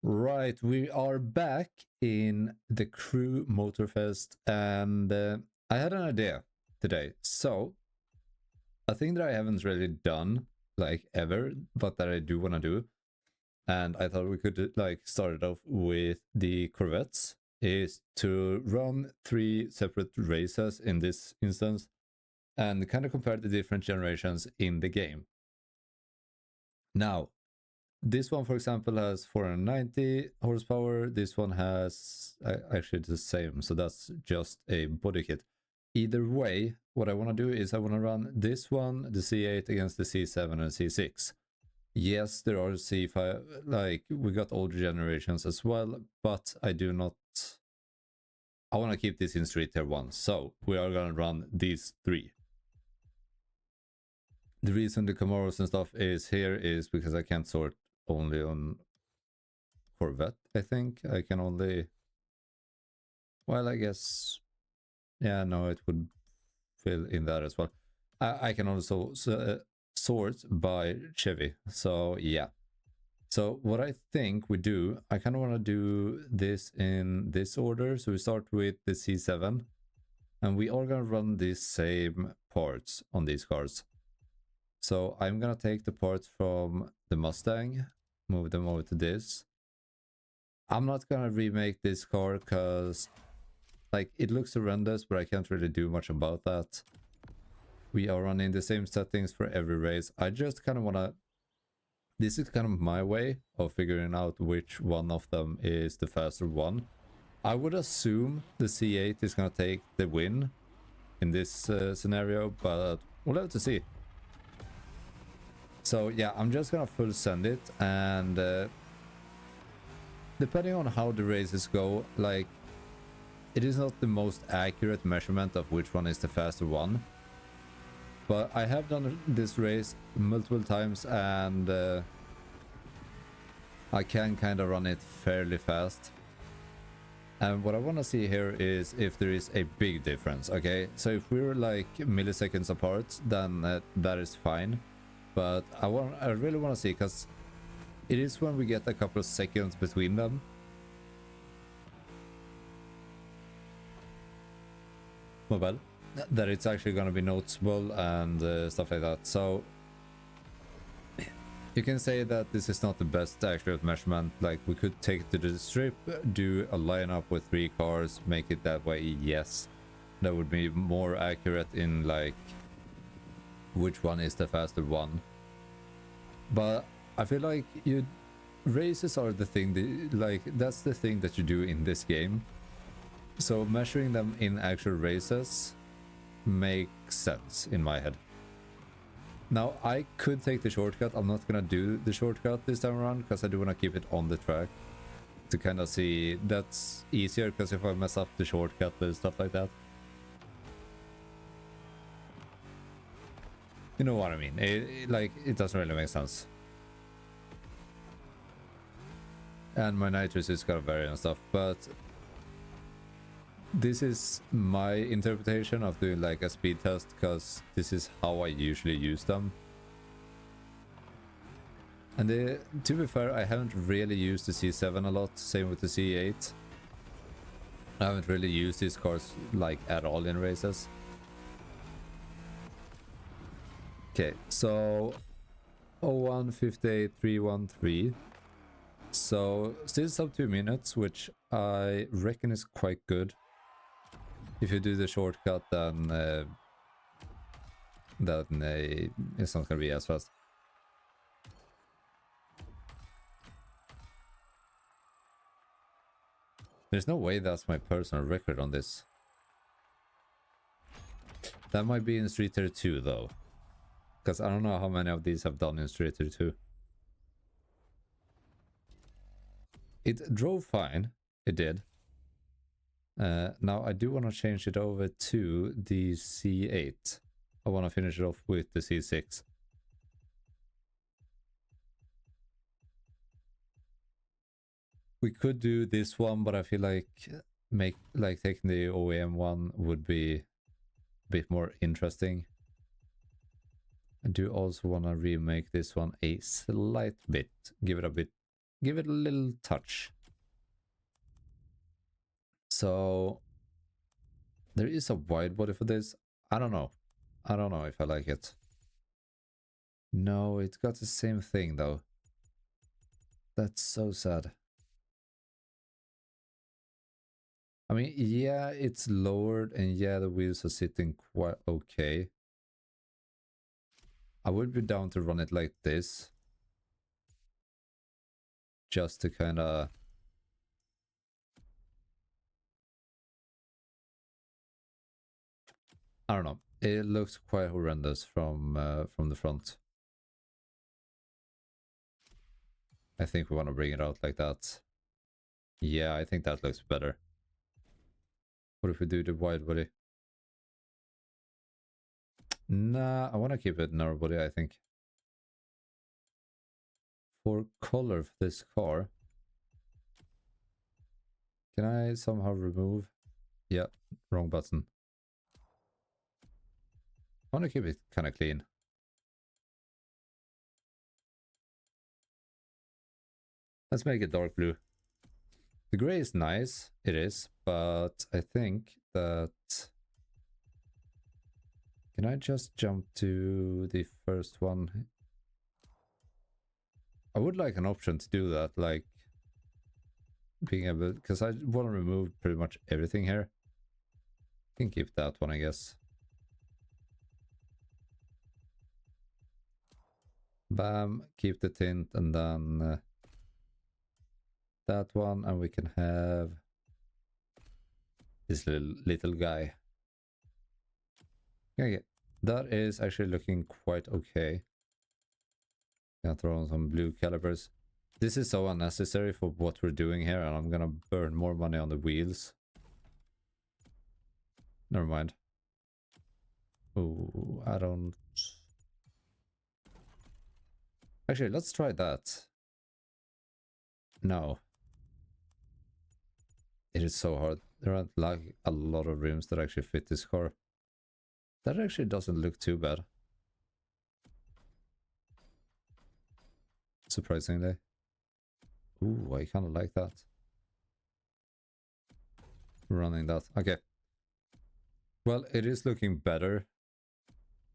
Right, we are back in the Crew Motorfest, and I had an idea today. So, a thing that I haven't really done, like, ever, but that I do want to do, and I thought we could, like, start it off with the Corvettes, is to run 3 separate races in this instance, and kind of compare the different generations in the game. Now, this one, for example, has 490 horsepower. This one has actually the same, so that's just a body kit. Either way, what I want to do is I want to run this one, the C8, against the C7 and C6. Yes, there are C5, like, we got older generations as well, but I do not... I want to keep this in Street Tier 1, so we are going to run these 3. The reason the Camaros and stuff is here is because I can't sort only on Corvette, I think. I can only... Well, I guess... Yeah, no, it would fill in that as well. I can also sort by Chevy, so yeah. So what I think we do, I kind of want to do this in this order. So we start with the C7, and we are going to run the same parts on these cars. So I'm going to take the parts from the Mustang, move them over to this. I'm not going to remake this car because, like, it looks horrendous, but I can't really do much about that. We are running the same settings for every race. I just kind of want to... This is kind of my way of figuring out which one of them is the faster one. I would assume the C8 is going to take the win in this scenario, but we'll have to see. So yeah, I'm just going to full send it, and depending on how the races go, like, it is not the most accurate measurement of which one is the faster one. But I have done this race multiple times, and I can kind of run it fairly fast. And what I want to see here is if there is a big difference, okay? So if we're like milliseconds apart, then that is fine. But I really want to see, because it is when we get a couple of seconds between them. Well, that it's actually going to be noticeable and stuff like that. So you can say that this is not the best accurate measurement. Like, we could take it to the strip, do a lineup with 3 cars, make it that way. Yes, that would be more accurate in, like, which one is the faster one. But I feel like races are the thing that, like, that's the thing that you do in this game. So measuring them in actual races makes sense in my head. Now, I could take the shortcut. I'm not gonna do the shortcut this time around because I do want to keep it on the track to kind of see. That's easier, because if I mess up the shortcut and stuff like that, you know what I mean. It doesn't really make sense. And my nitrous is gonna vary and stuff, but this is my interpretation of doing like a speed test, because this is how I usually use them. And to be fair, I haven't really used the C7 a lot, same with the C8. I haven't really used these cars like at all in races. Okay, so 0158,313. So still sub 2 minutes, which I reckon is quite good. If you do the shortcut, then it's not gonna be as fast. There's no way that's my personal record on this. That might be in Street Tier 2 though, because I don't know how many of these I've done in Street Tier 2. It drove fine, it did. Now I do want to change it over to the C8. I want to finish it off with the C6. We could do this one, but I feel like taking the OEM one would be a bit more interesting. I do also want to remake this one a slight bit, give it a bit give it a little touch. So there is a wide body for this. I don't know. I don't know if I like it. No, it's got the same thing though. That's so sad. I mean, yeah, it's lowered and yeah, the wheels are sitting quite okay. I would be down to run it like this. Just to kind of... I don't know. It looks quite horrendous from the front. I think we want to bring it out like that. Yeah, I think that looks better. What if we do the wide body? Nah, I want to keep it narrow body, I think. For color for this car, can I somehow remove? Yeah, wrong button. I want to keep it kind of clean. Let's make it dark blue. The gray is nice, it is, but I think that... Can I just jump to the first one? I would like an option to do that, like being able, because I want to remove pretty much everything here. Can keep that one, I guess. Bam, keep the tint, and then that one, and we can have this little guy. Okay, that is actually looking quite okay. Gonna throw on some blue calipers. This is so unnecessary for what we're doing here, and I'm gonna burn more money on the wheels. Never mind. Oh, I don't... Actually, let's try that. No. It is so hard. There aren't like a lot of rims that actually fit this car. That actually doesn't look too bad. Surprisingly. Ooh, I kind of like that. Running that. Okay. Well, it is looking better.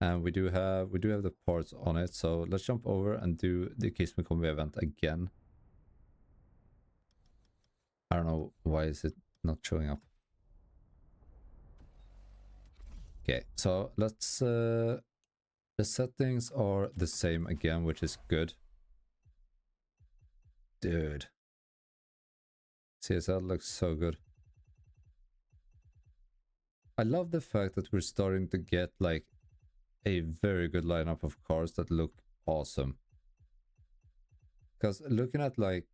And we do have the parts on it. So let's jump over and do the Kiss Me Combi event again. I don't know why is it not showing up. Okay, so let's the settings are the same again, which is good. Dude. CSL looks so good. I love the fact that we're starting to get like a very good lineup of cars that look awesome. Because looking at like...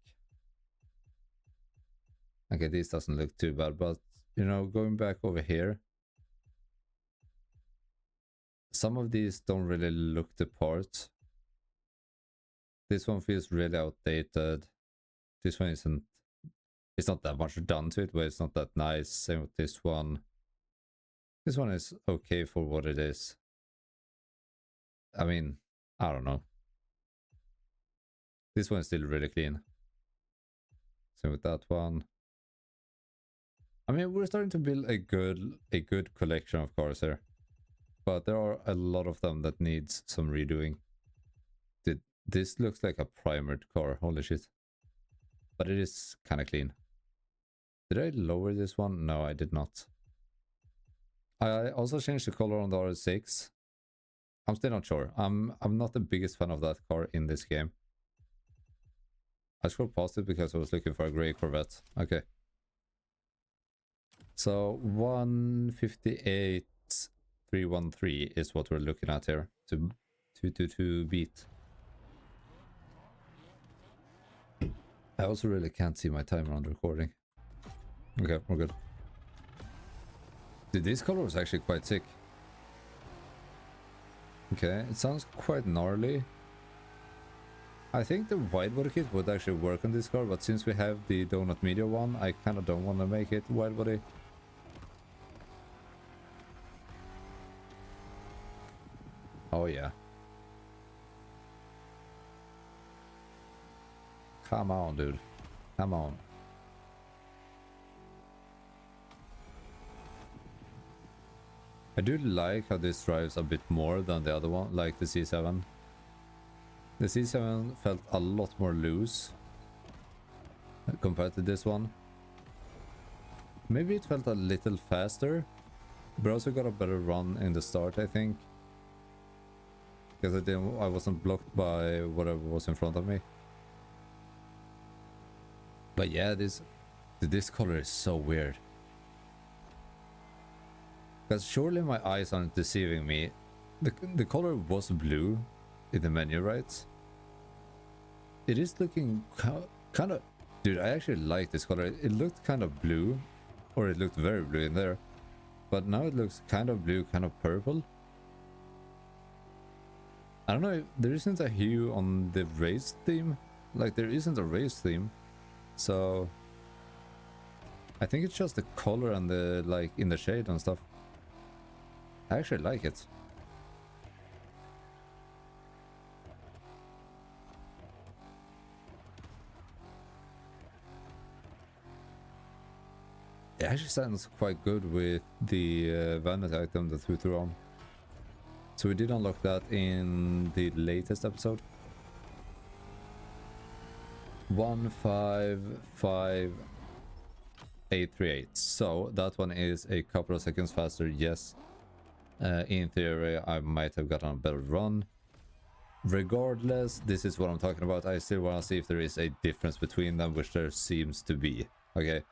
Okay, this doesn't look too bad, but you know, going back over here, some of these don't really look the part. This one feels really outdated. This one isn't... It's not that much done to it, but it's not that nice. Same with this one. This one is okay for what it is. I mean, I don't know. This one is still really clean. Same with that one. I mean, we're starting to build a good collection of cars here. But there are a lot of them that needs some redoing. This looks like a primered car, holy shit. But it is kind of clean. Did I lower this one? No, I did not. I also changed the color on the RS6. I'm still not sure. I'm not the biggest fan of that car in this game. I scrolled past it because I was looking for a grey Corvette. Okay. So 158,313 is what we're looking at here to beat. I also really can't see my timer on the recording. Okay, we're good. Dude, this color is actually quite sick. Okay, it sounds quite gnarly. I think the wide body kit would actually work on this car, but since we have the donut media one, I kind of don't want to make it wide body. Oh yeah. Come on, dude. Come on. I do like how this drives a bit more than the other one, like the C7. The C7 felt a lot more loose compared to this one. Maybe it felt a little faster, but also got a better run in the start, I think. Because I wasn't blocked by whatever was in front of me. But yeah, this color is so weird. Because surely my eyes aren't deceiving me. The color was blue in the menu, right? It is looking kind of... Dude, I actually like this color. It looked kind of blue. Or it looked very blue in there. But now it looks kind of blue, kind of purple. I don't know if there isn't a hue on the race theme. Like, there isn't a race theme. So... I think it's just the color and the, like, in the shade and stuff. I actually like it. It actually sounds quite good with the vanity item that we threw on. So we did unlock that in the latest episode. 155838. So that one is a couple of seconds faster, yes. In theory, I might have gotten a better run. Regardless, this is what I'm talking about. I still want to see if there is a difference between them, which there seems to be. Okay.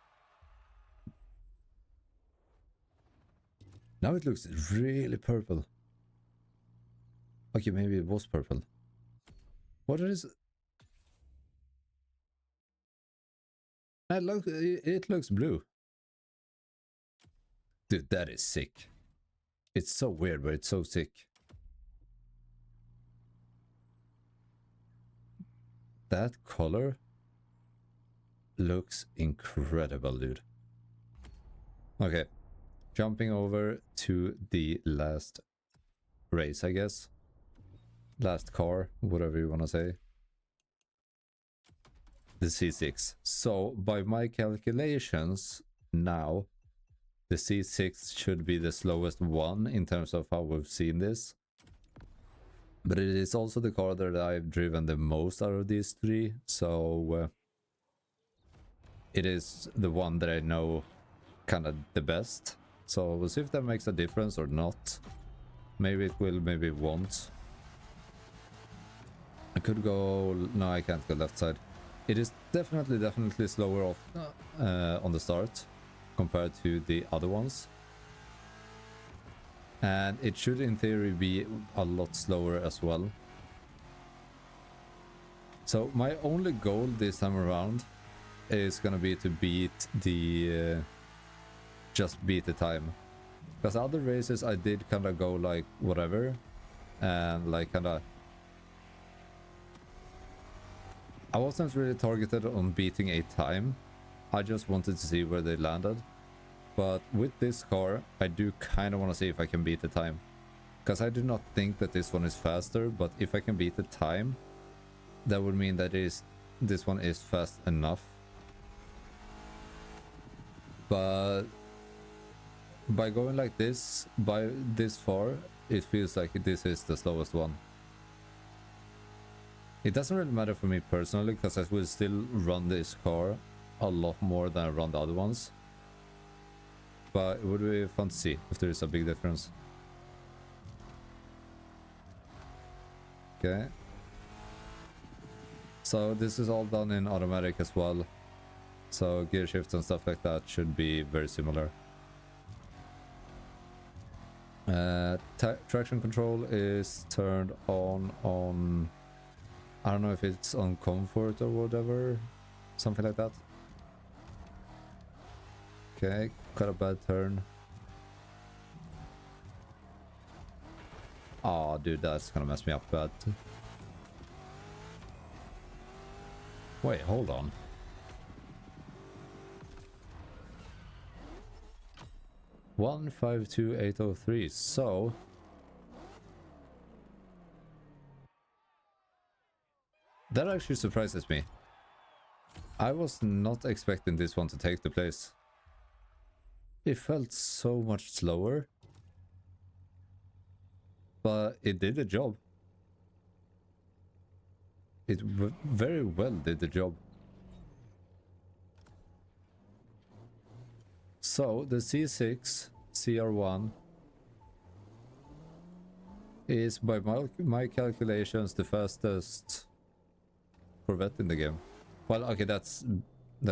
Now it looks really purple. Okay, maybe it was purple. What is it? It looks blue. Dude, that is sick. It's so weird, but it's so sick. That color looks incredible, dude. Okay, jumping over to the last race, I guess. Last car, whatever you want to say. The C6. So, by my calculations, now the C6 should be the slowest one in terms of how we've seen this. But it is also the car that I've driven the most out of these three, so it is the one that I know kind of the best. So we'll see if that makes a difference or not. Maybe it will, maybe it won't. I could go... No, I can't go left side. It is definitely slower off on the start compared to the other ones. And it should in theory be a lot slower as well. So my only goal this time around is gonna be to beat the... just beat the time. Because other races I did kind of go like whatever. And like kind of... I wasn't really targeted on beating a time. I just wanted to see where they landed. But with this car, I do kind of want to see if I can beat the time. Because I do not think that this one is faster, but if I can beat the time, that would mean that this one is fast enough. But by going like this, by this far, it feels like this is the slowest one. It doesn't really matter for me personally, because I will still run this car a lot more than I run the other ones. But it would be fun to see if there is a big difference. Okay. So this is all done in automatic as well. So gear shifts and stuff like that should be very similar. Traction control is turned on... I don't know if it's on comfort or whatever. Something like that. Okay, got a bad turn. Oh, dude, that's gonna mess me up bad. Wait, hold on. One 52803. So that actually surprises me. I was not expecting this one to take the place. It felt so much slower, but it did the job. It very well did the job. So the C6 CR1 is by my calculations the fastest Corvette in the game. Well, okay, that's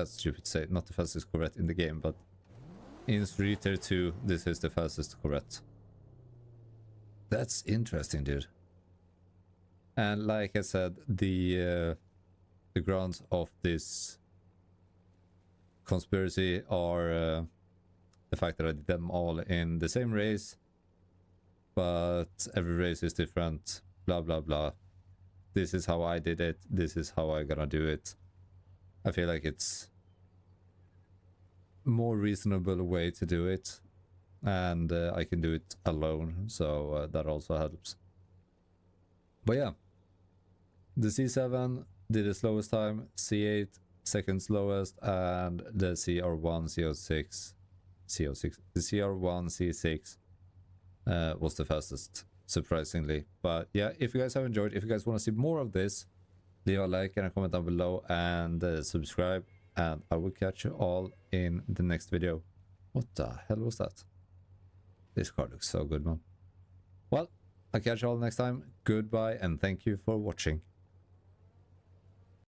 stupid to say, not the fastest Corvette in the game, but in Street Tier 2 this is the fastest Corvette. That's interesting, dude. And like I said, the grounds of this conspiracy are the fact that I did them all in the same race, but every race is different, blah blah blah. This is how I did it, this is how I'm gonna do it. I feel like it's more reasonable way to do it, and I can do it alone, so that also helps. But yeah, the C7 did the slowest time, C8 second slowest, and the CR1 CO6 the CR1 C6 was the fastest, surprisingly. But yeah, if you guys have enjoyed, if you guys want to see more of this, leave a like and a comment down below, and subscribe, and I will catch you all in the next video. What the hell was that? This car looks so good, man. Well, I'll catch you all next time. Goodbye, and thank you for watching.